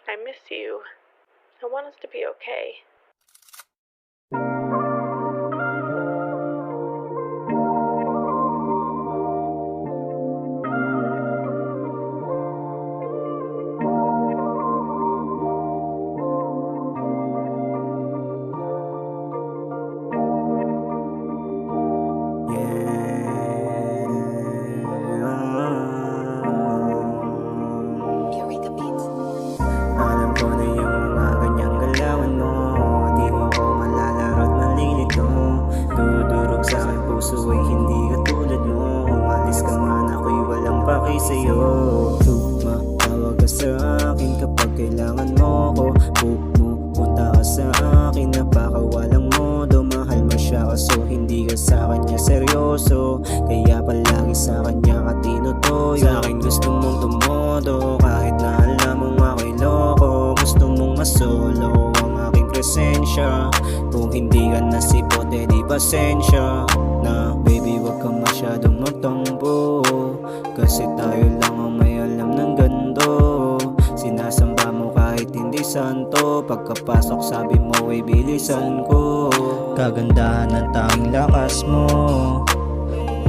I miss you. I want us to be okay. Alam ko na yung mga ganyang galawan mo, di mo ko malalaro't malilito. Dudurog sa aking puso ay hindi katulad mo. Umalis ka man ako'y walang paki sa'yo. Tumatawag ka sa akin kapag kailangan mo ko. Pumunta ka sa akin, napakawalang modo. Mahal mo siya kaso hindi ka sa kanya seryoso. Kaya palagi sa kanya ka tinutoyo. Sa akin gusto mong tumodo kahit na alam mong ako'y loko. Gusto mong masolo ang aking presensya. Kung hindi ka nasipote di pasensya na. Baby wag ka masyadong magtampo, kasi tayo lang ang may alam ng gando. Sinasamba mo kahit hindi santo. Pagkapasok sabi mo ay bilisan ko. Kagandahan ng tanging lakas mo,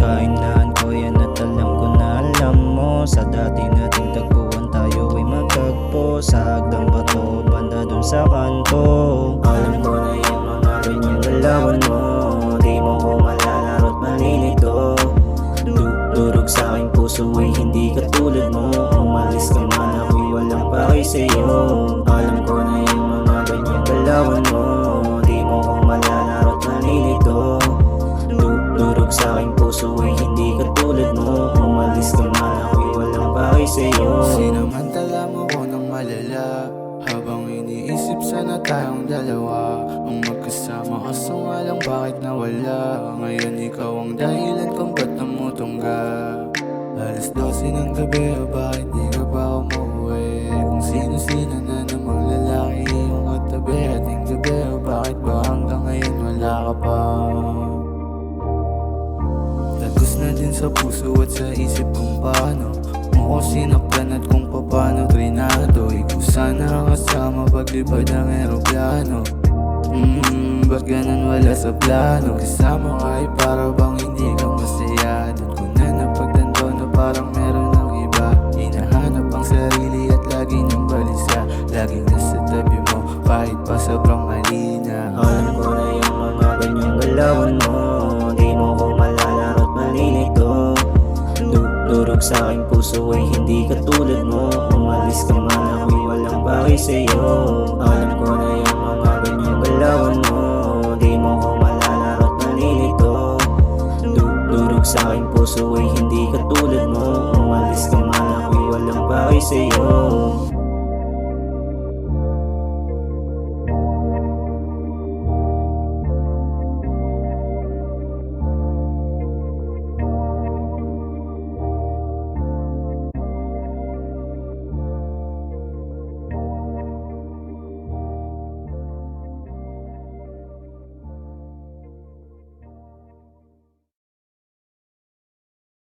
kainlahan ko yan at alam ko na alam mo. Sa dati nating tagpuan tayo ay magtagpo. Sa hagdang bato, banda dun sa kanto. Alam ko na yung mga ganyang galawan mo, di mo ko malalaro't malilito. Durog sa aking puso ay hindi katulad mo. Umalis ka man ako'y walang paki sa'yo. Alam ko na yung mga ganyang galawan mo, di mo ko malalaro't malilito. Durog sa aking puso ay hindi katulad mo. Umalis ka man ako'y walang paki sa'yo. Sinamantala mo ko ng malala, habang iniisip sana tayong dalawa ang magkasama, kaso nga lang bakit nawala. Ngayon ikaw ang dahilan kung ba't namutungga. Alas 12 ng gabi, bakit di ka pa umuwi? Kung sino-sino na namang lalaki yung katabi ating gabi, bakit ba hanggang ngayon wala ka pa? Tagos na din sa puso at sa isip kung paano mo ko sinaktan at kung paano trinado. Ikaw sana kasama paglipad ng aeroplano. Ba't ganun wala sa plano? Kasama ka ay para bang hindi ka masaya. Doon ko na napagtanto na parang meron ng iba. Hinahanap ang sarili at lagi niyang balisa. Laging nasa tabi mo kahit pa sobrang halina. Alam ko na yung mga ganyang galawan mo, di mo ko malalaro't malilito. Durog sa aking puso ay hindi katulad mo. Umalis ka man ako'y walang paki sa'yo. Alam ko na yung mga ganyang galawan mo, di mo ko malalaro't malilito. Durog sa aking puso ay hindi katulad mo. Umalis ka man ako'y walang paki sa'yo.